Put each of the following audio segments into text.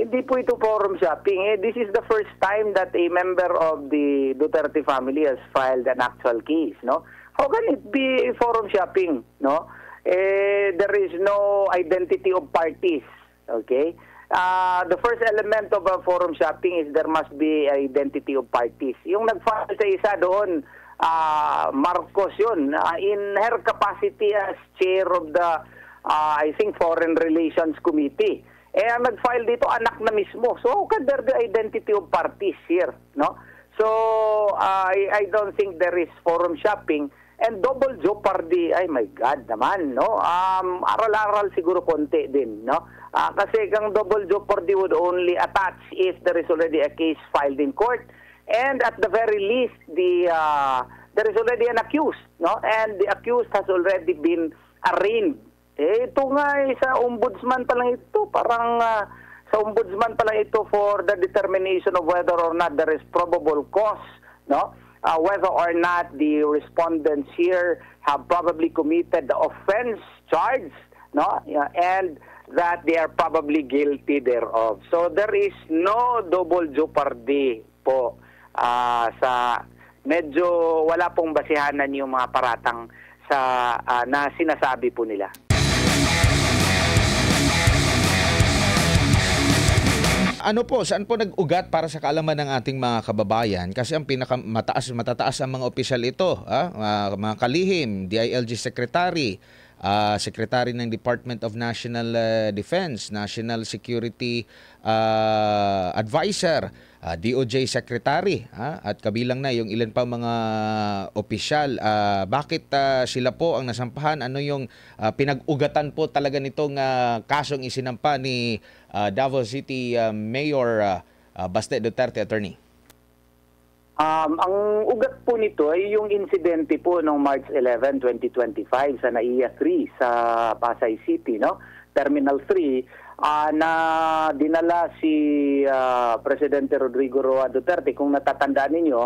hindi po ito forum shopping. This is the first time that a member of the Duterte family has filed an actual case, no? How can it be forum shopping, no? There is no identity of parties, okay? The first element of a forum shopping is there must be identity of parties. Yung nag-file sa isa doon, Marcos yun, in her capacity as chair of the, I think, Foreign Relations Committee. Ang nag-file dito, anak na mismo. So, how can there be identity of parties here, no? So, I don't think there is forum shopping. And double jeopardy, ay my God naman, no? Aral-aral siguro konti din, no? Kasi kang double jeopardy would only attach if there is already a case filed in court. And at the very least, there is already an accused, no? And the accused has already been arraigned. Ito nga, sa ombudsman pa lang ito, parang sa ombudsman pa lang ito for the determination of whether or not there is probable cause, no? Whether or not the respondents here have probably committed the offense charged, no? And that they are probably guilty thereof. So there is no double jeopardy po sa medyo wala pong basihanan yung mga paratang sa na sinasabi po nila. Ano po, saan po nag-ugat para sa kaalaman ng ating mga kababayan? Kasi ang matataas ang mga opisyal ito, mga kalihim, DILG Secretary, Secretary ng Department of National Defense, National Security Advisor, DOJ Secretary, at kabilang na yung ilan pa mga opisyal. Bakit sila po ang nasampahan? Ano yung pinag-ugatan po talaga nitong kasong isinampa ni Davao City Mayor Baste Duterte, Attorney? Ang ugat po nito ay yung insidente po noong March 11, 2025 sa NAIA 3 sa Pasay City, no? Terminal 3. Na dinala si Presidente Rodrigo Roa Duterte. Kung natatandaan ninyo,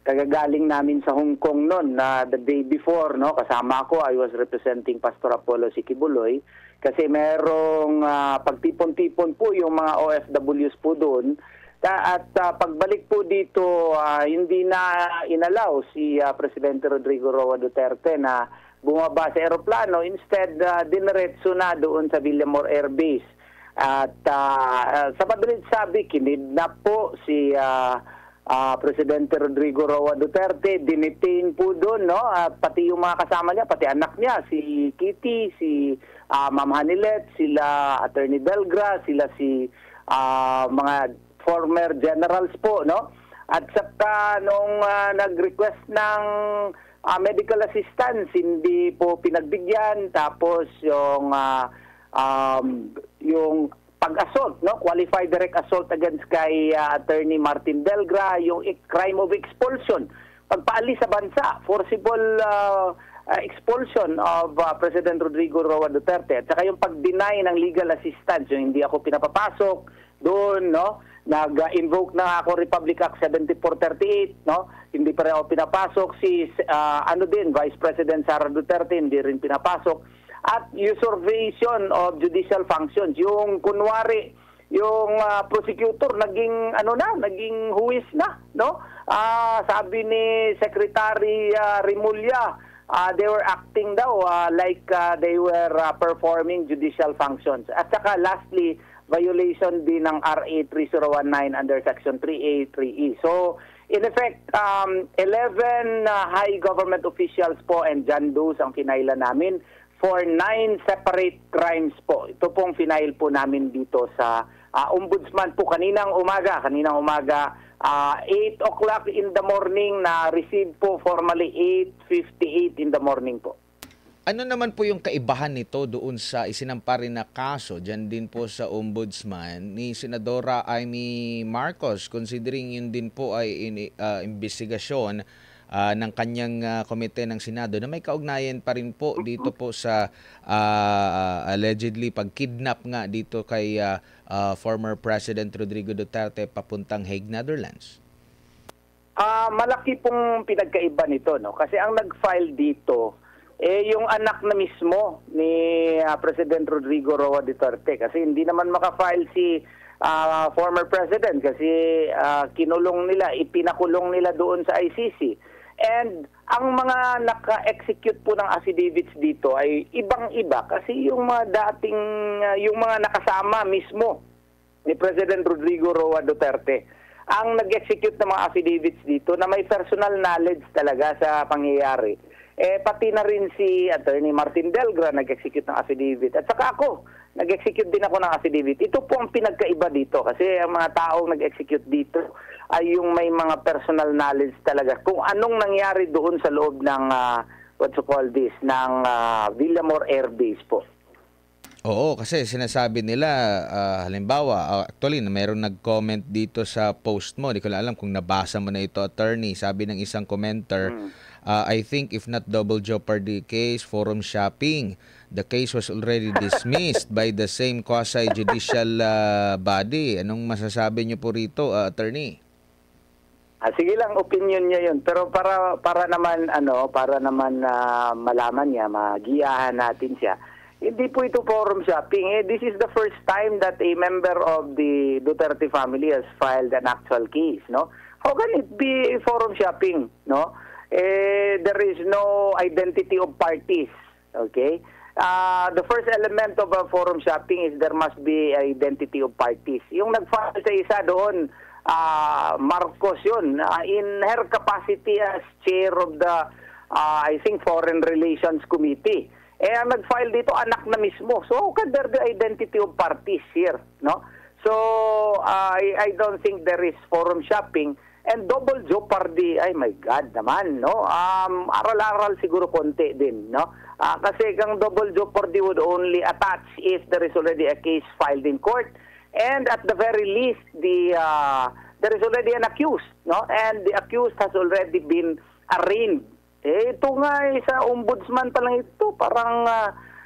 kagagaling namin sa Hong Kong noon na the day before, no, kasama ko, I was representing Pastor Apollo Sikibuloy, kasi merong pagtipon-tipon po yung mga OFWs po doon. At pagbalik po dito, hindi na inalaw si Presidente Rodrigo Roa Duterte na bumaba sa aeroplano. Instead, diniretso na doon sa Villamor Air Base. At sa madaling sabi, kinidnap po si Presidente Rodrigo Roa Duterte, dinitain po doon, no? Pati yung mga kasama niya, pati anak niya, si Kitty, si Ma'am Hanilet, sila Attorney Belgra, sila si mga former generals po, no? At saka nung nag-request ng medical assistance, hindi po pinagbigyan. Tapos yung pag-assault, no, qualified direct assault against kay Attorney Martin Belgra, yung crime of expulsion, pagpaalis sa bansa, forcible expulsion of President Rodrigo Roa Duterte, at saka yung pag-deny ng legal assistance, yung hindi ako pinapapasok doon, no, nag-invoke na ako Republic Act 7438, no, hindi pa rin ako pinapasok, si Vice President Sara Duterte, hindi rin pinapasok. At usurpation of judicial functions, yung kunwari yung prosecutor naging huwis na, no? Sabi ni Secretary Rimulya, they were acting daw like they were performing judicial functions. At saka lastly, violation din ng RA 3019 under Section 3A, 3E. So, in effect, 11 high government officials po and John Does ang kinailan namin for 9 separate crimes po. Ito pong final po namin dito sa ombudsman po kaninang umaga. 8 o'clock in the morning na receive po formally 8:58 in the morning po. Ano naman po yung kaibahan nito doon sa isinampa rin na kaso dyan din po sa ombudsman ni Senadora Amy Marcos, considering yun din po ay investigasyon ng kanyang komite ng Senado na may kaugnayan pa rin po dito po sa allegedly pagkidnap nga dito kay former President Rodrigo Duterte papuntang Hague, Netherlands? Malaki pong pinagkaiba nito, no? Kasi ang nag-file dito yung anak na mismo ni President Rodrigo Roa Duterte, kasi hindi naman maka-file si former president kasi kinulong nila, ipinakulong nila doon sa ICC. And ang mga naka-execute po ng affidavits dito ay ibang-iba kasi yung mga dating, yung mga nakasama mismo ni President Rodrigo Roa Duterte ang nag-execute ng mga affidavits dito na may personal knowledge talaga sa pangyayari. Pati na rin si Attorney Martin Delgra nag-execute ng affidavit. At saka ako, nag-execute din ako ng affidavit. Ito po ang pinagkaiba dito kasi ang mga taong nag-execute dito ay yung may mga personal knowledge talaga kung anong nangyari doon sa loob ng ng Villamor Air Base po. Oo, kasi sinasabi nila, halimbawa, actually, mayroong nag-comment dito sa post mo. Di ko lang alam kung nabasa mo na ito, attorney. Sabi ng isang commenter, I think if not double jeopardy case, forum shopping, the case was already dismissed by the same quasi-judicial body. Anong masasabi niyo po rito, attorney? Sige lang, opinion niya yun. Pero para naman malaman niya, magiyahan natin siya. Hindi po ito forum shopping. This is the first time that a member of the Duterte family has filed an actual case, no? How can it be forum shopping, no? There is no identity of parties, okay? The first element of a forum shopping is there must be identity of parties. Yung nag-file sa isa doon, Marcos yun, in her capacity as chair of the, I think, Foreign Relations Committee. Ang nag-file dito, anak na mismo. So, how can there be identity of parties here, no? So, I don't think there is forum shopping. And double jeopardy, ay my God naman, no? Aral-aral siguro konti din, no? Kasi kang double jeopardy would only attach if there is already a case filed in court. And at the very least, there is already an accused, no? And the accused has already been arraigned. Ito nga sa ombudsman pa lang ito, parang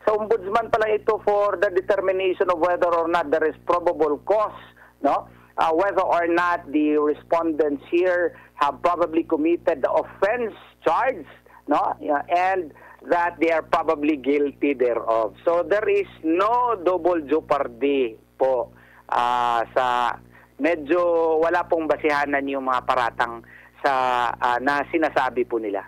sa ombudsman pa lang ito for the determination of whether or not there is probable cause, no? Whether or not the respondents here have probably committed the offense charged, no? And that they are probably guilty thereof. So there is no double jeopardy po sa medyo wala pong basihanan yung mga paratang na sinasabi po nila.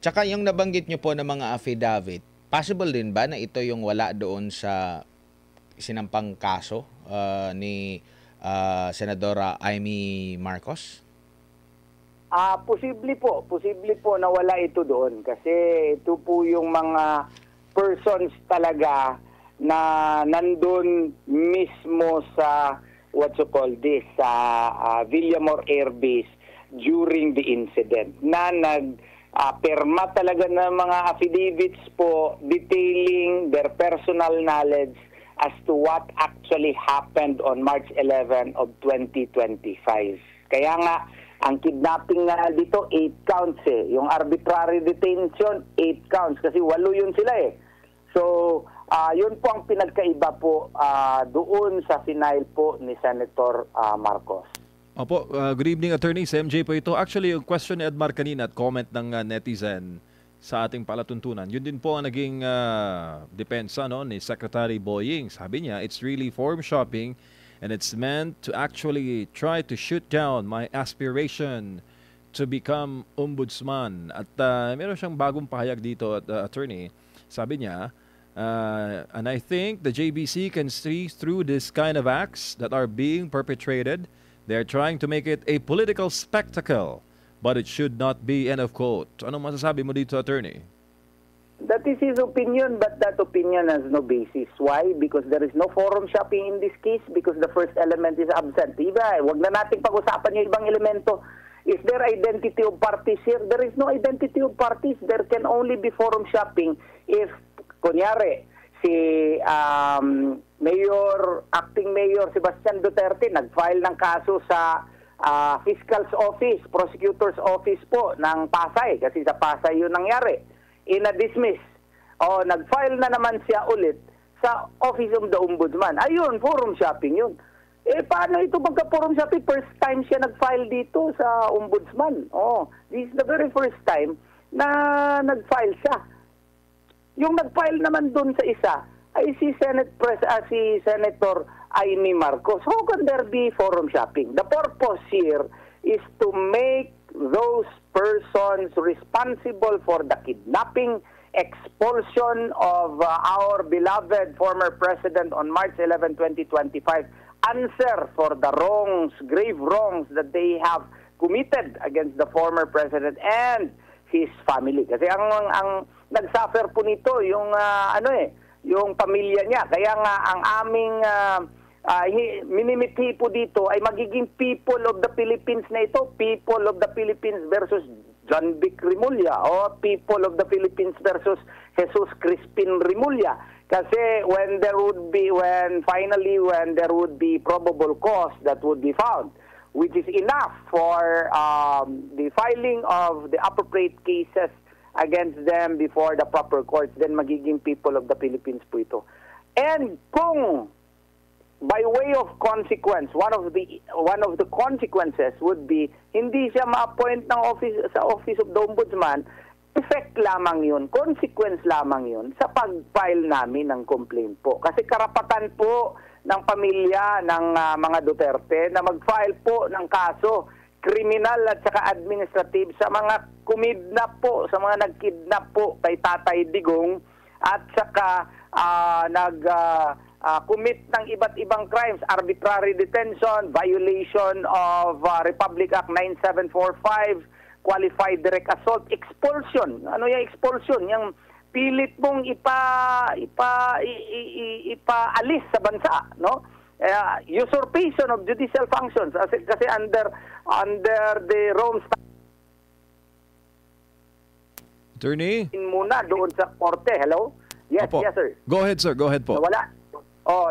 Tsaka yung nabanggit nyo po ng mga affidavit, possible din ba na ito yung wala doon sa sinampang kaso ni Senadora Amy Marcos? Posible po na wala ito doon kasi ito po yung mga persons talaga na nandun mismo sa sa Villamor Air Base during the incident na nagperma talaga ng mga affidavits po detailing their personal knowledge as to what actually happened on March 11 of 2025. Kaya nga, ang kidnapping nga dito, 8 counts Yung arbitrary detention, 8 counts. Kasi 8 yun sila So, yun po ang pinagkaiba po doon sa final po ni Senator Marcos. Opo, good evening, Attorney. Si MJ po ito. Actually, yung question ni Edmar kanina at comment ng netizen sa ating palatuntunan, yun din po ang naging depensa ni Secretary Boying. Sabi niya, it's really forum shopping and it's meant to actually try to shoot down my aspiration to become ombudsman. At meron siyang bagong pahayag dito, Attorney. Sabi niya, and I think the JBC can see through this kind of acts that are being perpetrated. They're trying to make it a political spectacle, but it should not be, end of quote. Anong masasabi mo dito, Attorney? That is his opinion, but that opinion has no basis. Why? Because there is no forum shopping in this case because the first element is absent. Huwag na natin pag-usapan yung ibang elemento. Is there identity of parties here? There is no identity of parties. There can only be forum shopping if, kunyari, si Acting Mayor Sebastian Duterte nag-file ng kaso sa Fiscal's Office, Prosecutor's Office po ng Pasay kasi sa Pasay yun nangyari. Ina-dismiss. Nag-file na naman siya ulit sa Office of the Ombudsman. Ayun, forum shopping yun. Paano ito magka-forum shopping? First time siya nag-file dito sa Ombudsman. This is the very first time na nag-file siya. Yung nag-file naman dun sa isa, ay si Senator Amy Marcos. How can there be forum shopping? The purpose here is to make those persons responsible for the kidnapping, expulsion of our beloved former president on March 11, 2025, answer for the wrongs, grave wrongs that they have committed against the former president and his family. Kasi ang nagsuffer po nito yung yung pamilya niya. Kaya nga ang aming minimithi po dito ay magiging people of the Philippines na ito, people of the Philippines versus John Vic Rimulya o people of the Philippines versus Jesus Crispin Rimulya. Kasi when there would be probable cause that would be found, which is enough for the filing of the appropriate cases against them before the proper courts, then magiging people of the Philippines po ito. And kung by way of consequence, one of the consequences would be hindi siya ma-appoint ng office of the Ombudsman, effect lamang yun, consequence lamang yun sa pag-file namin ng complaint po. Kasi karapatan po ng pamilya ng mga Duterte na mag-file po ng kaso, kriminal at saka administrative sa mga kumidnap po, sa mga nagkidnap po kay Tatay Digong at saka commit ng iba't ibang crimes, arbitrary detention, violation of Republic Act 9745, qualified direct assault, expulsion. Ano yung expulsion? Yung pilit mong ipaalis sa bansa, no? Usurpation of judicial functions kasi under the Rome Statute. Attorney? Muna doon sa korte. Hello? Yes, Opo. yes sir. Go ahead, sir. Go ahead po. Wala.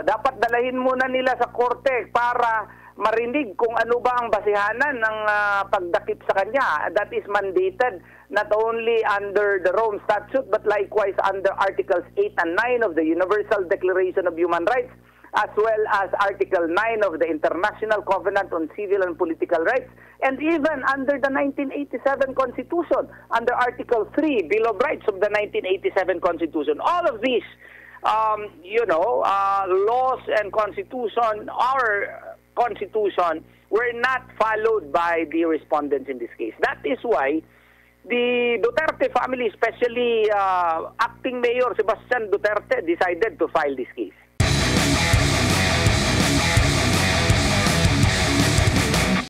Dapat dalahin muna nila sa korte para marinig kung ano ba ang basihanan ng pagdakip sa kanya. That is mandated not only under the Rome Statute but likewise under Articles 8 and 9 of the Universal Declaration of Human Rights, as well as Article 9 of the International Covenant on Civil and Political Rights, and even under the 1987 Constitution, under Article 3, Bill of Rights of the 1987 Constitution. All of these, laws and Constitution, our Constitution, were not followed by the respondents in this case. That is why the Duterte family, especially Acting Mayor Sebastian Duterte, decided to file this case.